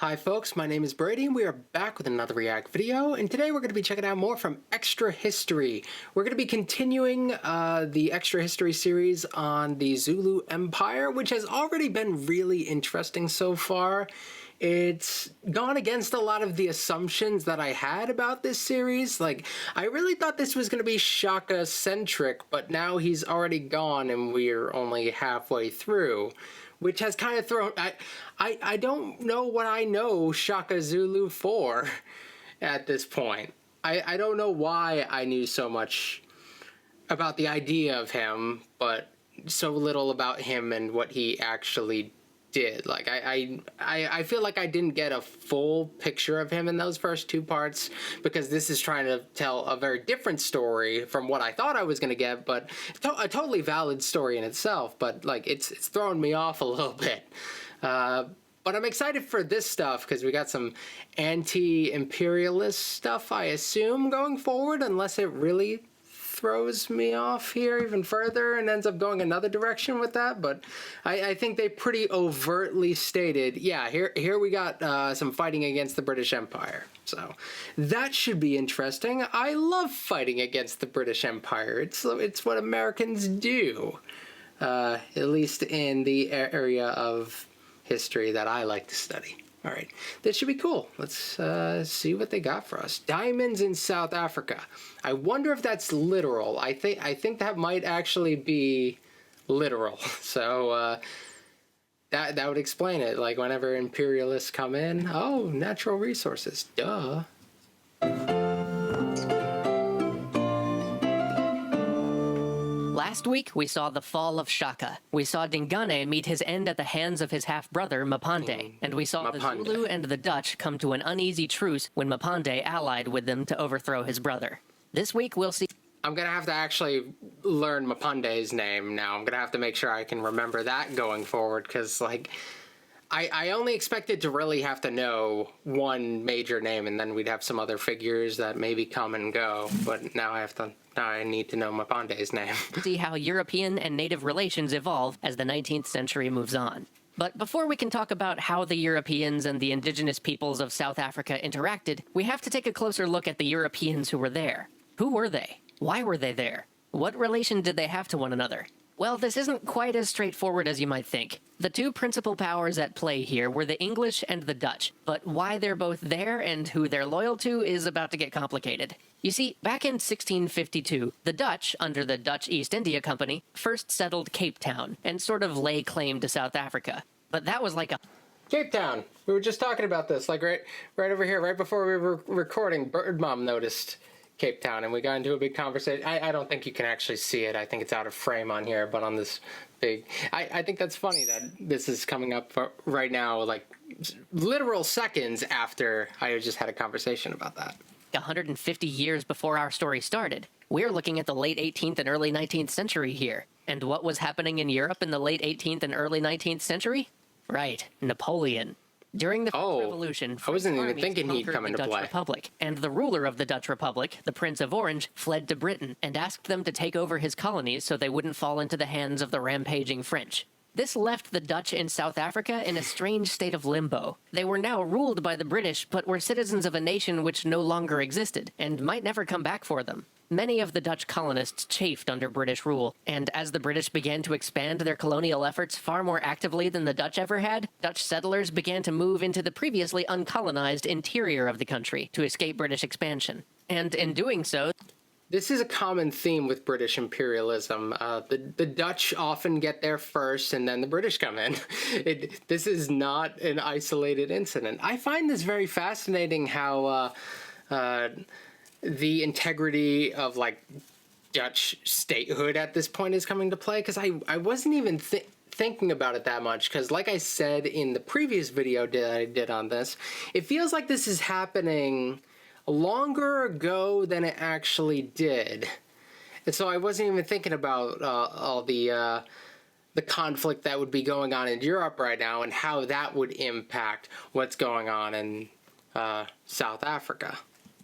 Hi folks, my name is Brady and we are back with another React video, and today we're going to be checking out more from Extra History. We're going to be continuing the Extra History series on the Zulu Empire, which has already been really interesting so far. It's gone against a lot of the assumptions that I had about this series. Like, I really thought this was going to be Shaka-centric, but now he's already gone and we're only halfway through, which has kind of thrown... I don't know what I know Shaka Zulu for at this point. I don't know why I knew so much about the idea of him, but so little about him and what he actually did. Like, I feel like I didn't get a full picture of him in those first two parts, because this is trying to tell a very different story from what I thought I was going to get, but a totally valid story in itself, but like it's thrown me off a little bit. But I'm excited for this stuff because we got some anti-imperialist stuff, I assume, going forward, unless it really throws me off here even further and ends up going another direction with that. But I think they pretty overtly stated, yeah, here we got some fighting against the British Empire. So that should be interesting. I love fighting against the British Empire. It's what Americans do, at least in the area of history that I like to study. All right, this should be cool. Let's see what they got for us. Diamonds in South Africa. I wonder if that's literal. I think that might actually be literal. So that would explain it. Like, whenever imperialists come in, oh, natural resources, duh. Last week, we saw the fall of Shaka. We saw Dingane meet his end at the hands of his half-brother, Mapande. And we saw the Zulu and the Dutch come to an uneasy truce when Mapande allied with them to overthrow his brother. This week, we'll see... I'm going to have to actually learn Mapande's name now. I'm going to have to make sure I can remember that going forward, because, like, I only expected to really have to know one major name, and then we'd have some other figures that maybe come and go. But now I need to know Mapande's name. See how European and native relations evolve as the 19th century moves on. But before we can talk about how the Europeans and the indigenous peoples of South Africa interacted, we have to take a closer look at the Europeans who were there. Who were they? Why were they there? What relation did they have to one another? Well, this isn't quite as straightforward as you might think. The two principal powers at play here were the English and the Dutch, but why they're both there and who they're loyal to is about to get complicated. You see, back in 1652, the Dutch, under the Dutch East India Company, first settled Cape Town and sort of lay claim to South Africa. But that was like a... Cape Town! We were just talking about this, like right over here, right before we were recording. Bird Mom noticed Cape Town, and we got into a big conversation. I don't think you can actually see it. I think it's out of frame on here, but on this big... I think that's funny that this is coming up right now, like, literal seconds after I just had a conversation about that. 150 years before our story started. We're looking at the late 18th and early 19th century here. And what was happening in Europe in the late 18th and early 19th century? Right, Napoleon. During the French Revolution, I wasn't even thinking he'd come into Dutch play. Republic, and the ruler of the Dutch Republic, the Prince of Orange, fled to Britain and asked them to take over his colonies so they wouldn't fall into the hands of the rampaging French. This left the Dutch in South Africa in a strange state of limbo. They were now ruled by the British, but were citizens of a nation which no longer existed, and might never come back for them. Many of the Dutch colonists chafed under British rule, and as the British began to expand their colonial efforts far more actively than the Dutch ever had, Dutch settlers began to move into the previously uncolonized interior of the country to escape British expansion. And in doing so... This is a common theme with British imperialism. The Dutch often get there first, and then the British come in. This is not an isolated incident. I find this very fascinating how the integrity of, like, Dutch statehood at this point is coming to play, because I wasn't even thinking about it that much, because like I said in the previous video that I did on this, it feels like this is happening longer ago than it actually did. And so I wasn't even thinking about all the conflict that would be going on in Europe right now and how that would impact what's going on in South Africa.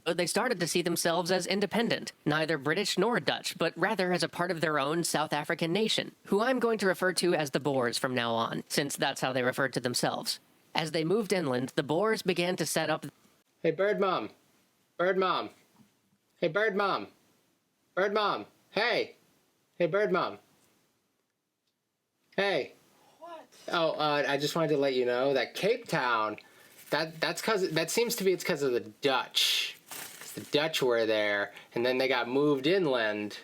They started to see themselves as independent, neither British nor Dutch, but rather as a part of their own South African nation, who I'm going to refer to as the Boers from now on, since that's how they referred to themselves. As they moved inland, the Boers began to set up. Hey, bird mom. Bird mom. Hey, bird mom. Bird mom. Hey. Hey, bird mom. Hey. What? Oh, I just wanted to let you know that Cape Town, that seems to be it's because of the Dutch. 'Cause the Dutch were there, and then they got moved inland.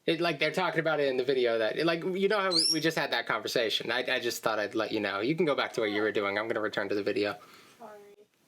Like they're talking about it in the video that, like, you know how we just had that conversation. I just thought I'd let you know. You can go back to what you were doing. I'm going to return to the video. Sorry.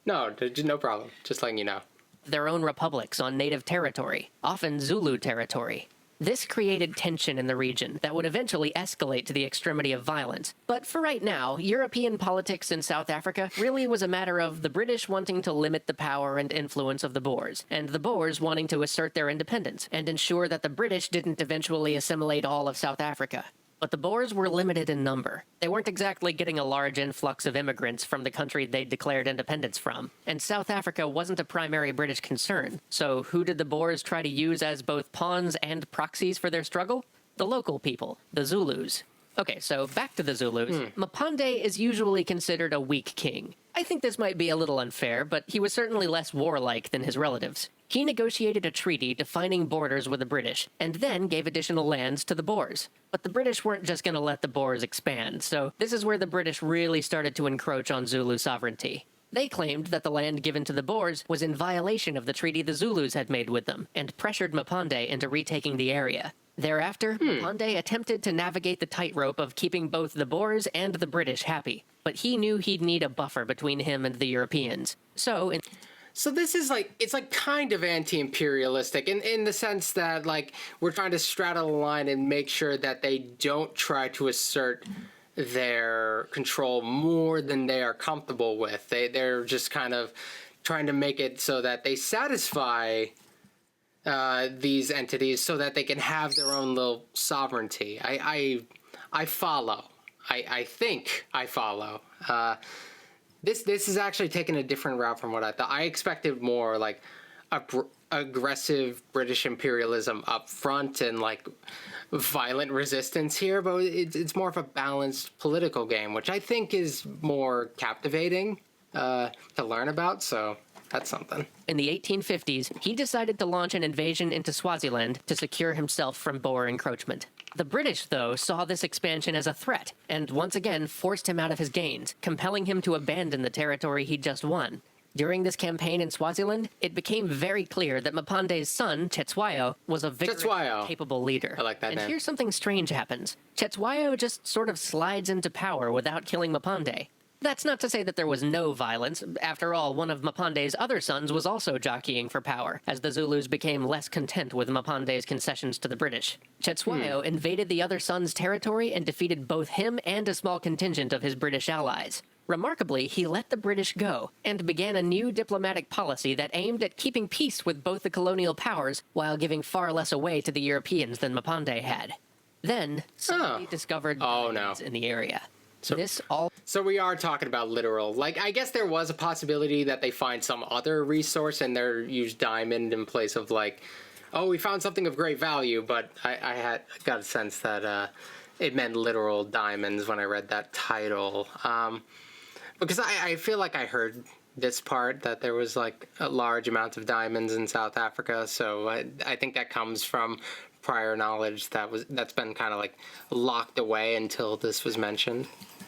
No, no problem. Just letting you know. Their own republics on native territory, often Zulu territory. This created tension in the region that would eventually escalate to the extremity of violence. But for right now, European politics in South Africa really was a matter of the British wanting to limit the power and influence of the Boers, and the Boers wanting to assert their independence and ensure that the British didn't eventually assimilate all of South Africa. But the Boers were limited in number. They weren't exactly getting a large influx of immigrants from the country they'd declared independence from, and South Africa wasn't a primary British concern. So who did the Boers try to use as both pawns and proxies for their struggle? The local people, the Zulus. Okay, so back to the Zulus. Mapande is usually considered a weak king. I think this might be a little unfair, but he was certainly less warlike than his relatives. He negotiated a treaty defining borders with the British, and then gave additional lands to the Boers. But the British weren't just going to let the Boers expand, so this is where the British really started to encroach on Zulu sovereignty. They claimed that the land given to the Boers was in violation of the treaty the Zulus had made with them, and pressured Mapande into retaking the area. Thereafter, Mapande attempted to navigate the tightrope of keeping both the Boers and the British happy, but he knew he'd need a buffer between him and the Europeans. So this is like, it's like kind of anti-imperialistic in the sense that, like, we're trying to straddle the line and make sure that they don't try to assert their control more than they are comfortable with. They're just kind of trying to make it so that they satisfy these entities so that they can have their own little sovereignty. I follow. I think I follow. This is actually taking a different route from what I thought. I expected more like aggressive British imperialism up front and like violent resistance here, but it's more of a balanced political game, which I think is more captivating to learn about. So that's something. In the 1850s, he decided to launch an invasion into Swaziland to secure himself from Boer encroachment. The British, though, saw this expansion as a threat, and once again forced him out of his gains, compelling him to abandon the territory he'd just won. During this campaign in Swaziland, it became very clear that Mapande's son, Cetshwayo, was a vigorous, capable leader. I like that name. And here's something strange happens. Cetshwayo just sort of slides into power without killing Mapande. That's not to say that there was no violence. After all, one of Mapande's other sons was also jockeying for power, as the Zulus became less content with Mapande's concessions to the British. Cetshwayo invaded the other son's territory and defeated both him and a small contingent of his British allies. Remarkably, he let the British go, and began a new diplomatic policy that aimed at keeping peace with both the colonial powers while giving far less away to the Europeans than Mapande had. Then, somebody discovered diamonds in the area. So we are talking about literal. Like, I guess there was a possibility that they find some other resource and they use diamond in place of, like, oh, we found something of great value, but I got a sense that it meant literal diamonds when I read that title. Because I feel like I heard this part, that there was, like, a large amount of diamonds in South Africa, so I think that comes from prior knowledge that's been kind of, like, locked away until this was mentioned.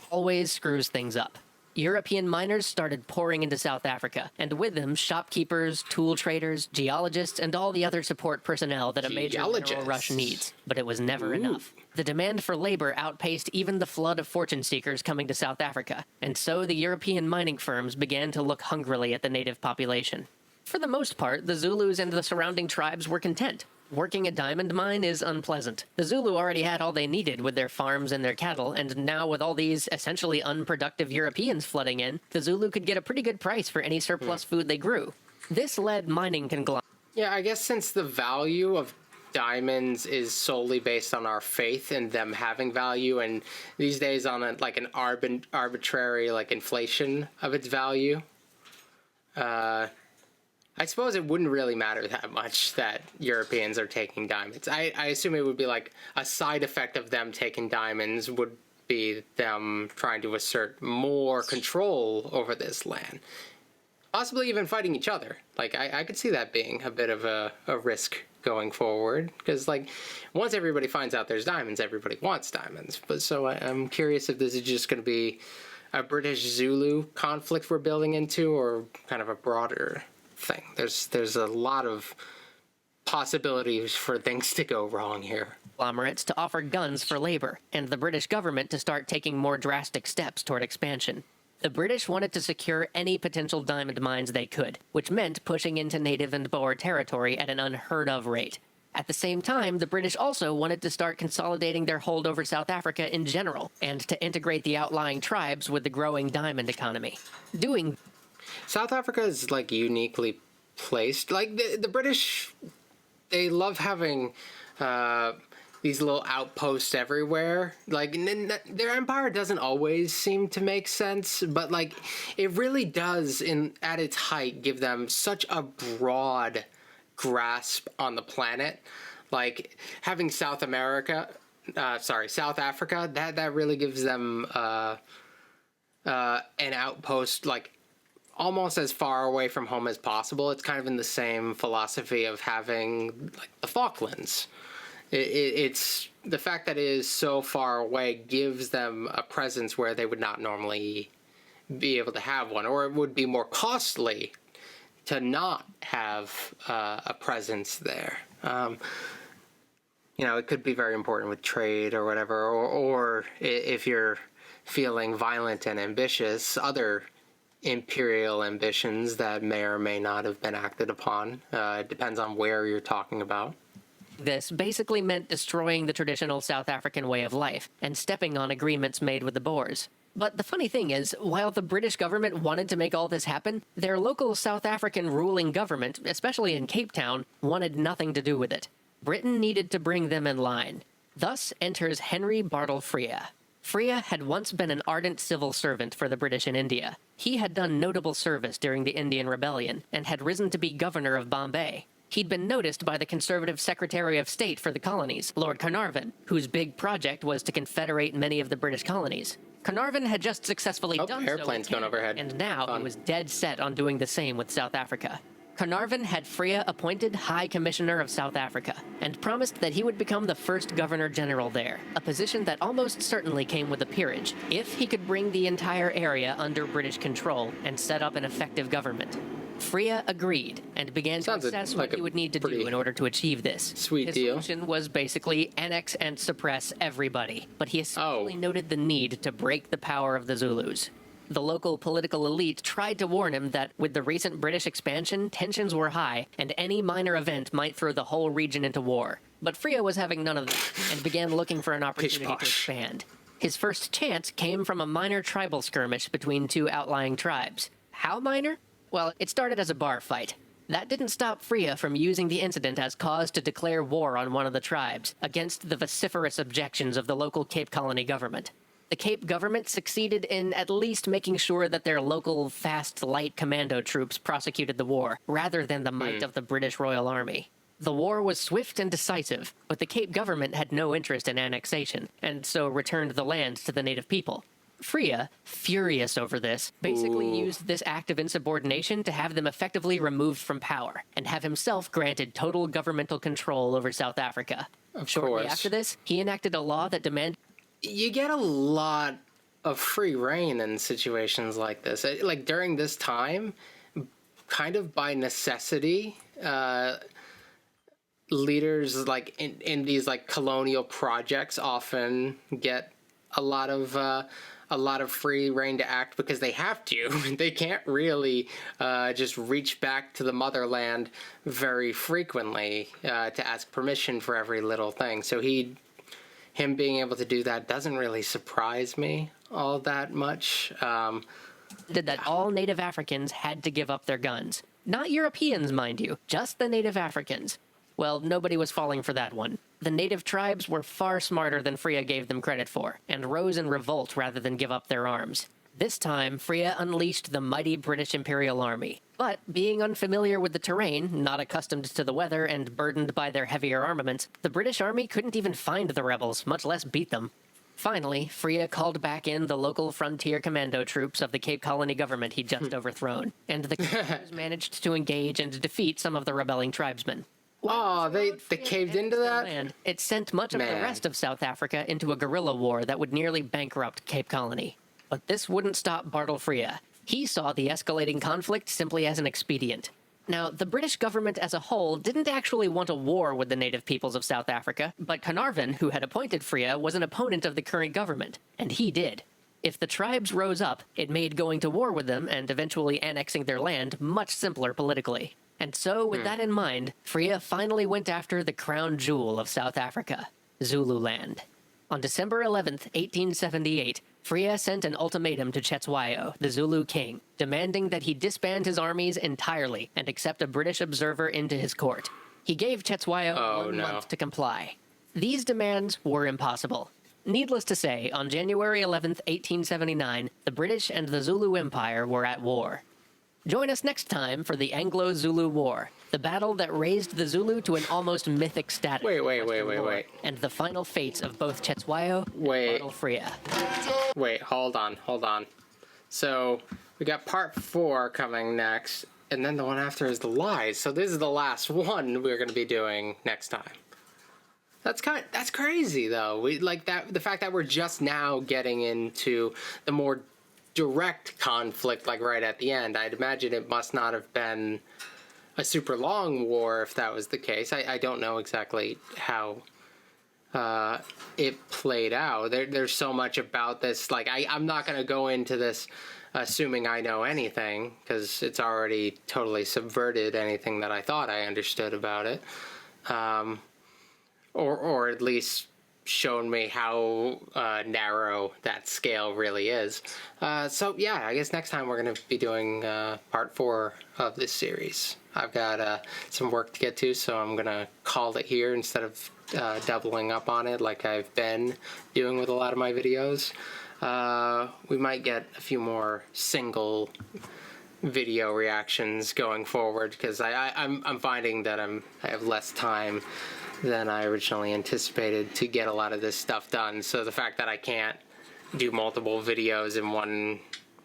Always screws things up. European miners started pouring into South Africa, and with them shopkeepers, tool traders, geologists, and all the other support personnel that a major mineral rush needs. But it was never enough. The demand for labor outpaced even the flood of fortune seekers coming to South Africa, and so the European mining firms began to look hungrily at the native population. For the most part, the Zulus and the surrounding tribes were content. Working a diamond mine is unpleasant. The Zulu already had all they needed with their farms and their cattle, and now with all these essentially unproductive Europeans flooding in, the Zulu could get a pretty good price for any surplus food they grew. This led mining conglomerates. Yeah, I guess since the value of diamonds is solely based on our faith in them having value, and these days on an arbitrary like inflation of its value, I suppose it wouldn't really matter that much that Europeans are taking diamonds. I assume it would be like a side effect of them taking diamonds would be them trying to assert more control over this land. Possibly even fighting each other. Like, I could see that being a bit of a risk going forward. Because, like, once everybody finds out there's diamonds, everybody wants diamonds. But so I'm curious if this is just going to be a British-Zulu conflict we're building into, or kind of a broader thing. There's a lot of possibilities for things to go wrong here. Conglomerates to offer guns for labor, and the British government to start taking more drastic steps toward expansion. The British wanted to secure any potential diamond mines they could, which meant pushing into native and Boer territory at an unheard-of rate. At the same time, the British also wanted to start consolidating their hold over South Africa in general, and to integrate the outlying tribes with the growing diamond economy. South Africa is, like, uniquely placed. Like, the British, they love having these little outposts everywhere. Like, their empire doesn't always seem to make sense, but, like, it really does, at its height, give them such a broad grasp on the planet. Like, having South Africa, that really gives them an outpost, like, almost as far away from home as possible. It's kind of in the same philosophy of having, like, the Falklands. It's the fact that it is so far away gives them a presence where they would not normally be able to have one, or it would be more costly to not have a presence there. It could be very important with trade or whatever, or if you're feeling violent and ambitious, other imperial ambitions that may or may not have been acted upon. It depends on where you're talking about. This basically meant destroying the traditional South African way of life and stepping on agreements made with the Boers. But the funny thing is, while the British government wanted to make all this happen, their local South African ruling government, especially in Cape Town, wanted nothing to do with it. Britain needed to bring them in line. Thus enters Henry Bartle Frere. Frere had once been an ardent civil servant for the British in India. He had done notable service during the Indian Rebellion and had risen to be governor of Bombay. He'd been noticed by the Conservative Secretary of State for the colonies, Lord Carnarvon, whose big project was to confederate many of the British colonies. Carnarvon had just successfully done so airplanes going overhead. And now he was dead set on doing the same with South Africa. Carnarvon had Frere appointed High Commissioner of South Africa, and promised that he would become the first Governor-General there, a position that almost certainly came with a peerage, if he could bring the entire area under British control and set up an effective government. Frere agreed, and began to assess what he would need to do in order to achieve this. Sweet His deal. solution was basically annex and suppress everybody, but he especially noted the need to break the power of the Zulus. The local political elite tried to warn him that with the recent British expansion, tensions were high, and any minor event might throw the whole region into war. But Frere was having none of that, and began looking for an opportunity to expand. His first chance came from a minor tribal skirmish between two outlying tribes. How minor? Well, it started as a bar fight. That didn't stop Frere from using the incident as cause to declare war on one of the tribes, against the vociferous objections of the local Cape Colony government. The Cape government succeeded in at least making sure that their local fast light commando troops prosecuted the war, rather than the might of the British Royal Army. The war was swift and decisive, but the Cape government had no interest in annexation, and so returned the land to the native people. Frere, furious over this, basically used this act of insubordination to have them effectively removed from power, and have himself granted total governmental control over South Africa. Shortly after this, he enacted a law that demanded... You get a lot of free reign in situations like this. Like, during this time, kind of by necessity, leaders, like, in these, like, colonial projects often get a lot of free reign to act because they have to. They can't really just reach back to the motherland very frequently to ask permission for every little thing. So him being able to do that doesn't really surprise me all that much. That all native Africans had to give up their guns. Not Europeans, mind you, just the native Africans. Well, nobody was falling for that one. The native tribes were far smarter than Frere gave them credit for, and rose in revolt rather than give up their arms. This time, Frere unleashed the mighty British Imperial Army. But, being unfamiliar with the terrain, not accustomed to the weather, and burdened by their heavier armaments, the British Army couldn't even find the rebels, much less beat them. Finally, Freya called back in the local frontier commando troops of the Cape Colony government he'd just overthrown, and the commandos managed to engage and defeat some of the rebelling tribesmen. Oh, they caved into that? Land, it sent much of the rest of South Africa into a guerrilla war that would nearly bankrupt Cape Colony. But this wouldn't stop Bartle Freya. He saw the escalating conflict simply as an expedient. Now, the British government as a whole didn't actually want a war with the native peoples of South Africa, but Carnarvon, who had appointed Freya, was an opponent of the current government, and he did. If the tribes rose up, it made going to war with them and eventually annexing their land much simpler politically. And so, with that in mind, Freya finally went after the crown jewel of South Africa, Zululand. On December 11th, 1878, Freya sent an ultimatum to Cetshwayo, the Zulu king, demanding that he disband his armies entirely and accept a British observer into his court. He gave Cetshwayo 1 month to comply. These demands were impossible. Needless to say, on January 11th, 1879, the British and the Zulu Empire were at war. Join us next time for the Anglo-Zulu War, the battle that raised the Zulu to an almost mythic status. Wait. And the final fates of both Cetshwayo and Bartle Freya. Wait, hold on. So, we got part 4 coming next, and then the one after is the lies. So this is the last one we're going to be doing next time. That's crazy, though. We like that the fact that we're just now getting into the more direct conflict, like right at the end. I'd imagine it must not have been a super long war if that was the case. I don't know exactly how it played out. There's so much about this. Like, I'm not going to go into this assuming I know anything, because it's already totally subverted anything that I thought I understood about it. Or at least shown me how narrow that scale really is. So yeah, I guess next time we're going to be doing part 4 of this series. I've got some work to get to, so I'm going to call it here instead of doubling up on it like I've been doing with a lot of my videos. We might get a few more single video reactions going forward, because I'm finding that I have less time than I originally anticipated to get a lot of this stuff done. So the fact that I can't do multiple videos in one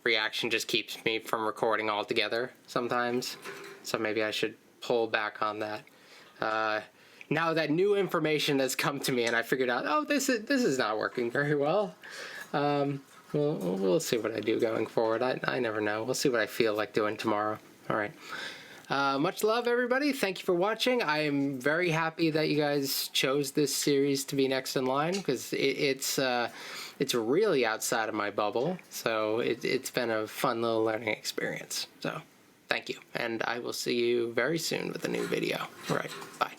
reaction just keeps me from recording altogether sometimes. So maybe I should pull back on that. Now that new information has come to me and I figured out, oh, this is not working very well. We'll see what I do going forward. I never know. We'll see what I feel like doing tomorrow. All right. Much love, everybody. Thank you for watching. I am very happy that you guys chose this series to be next in line, because it's really outside of my bubble. So it's been a fun little learning experience. So thank you, and I will see you very soon with a new video. All right, bye.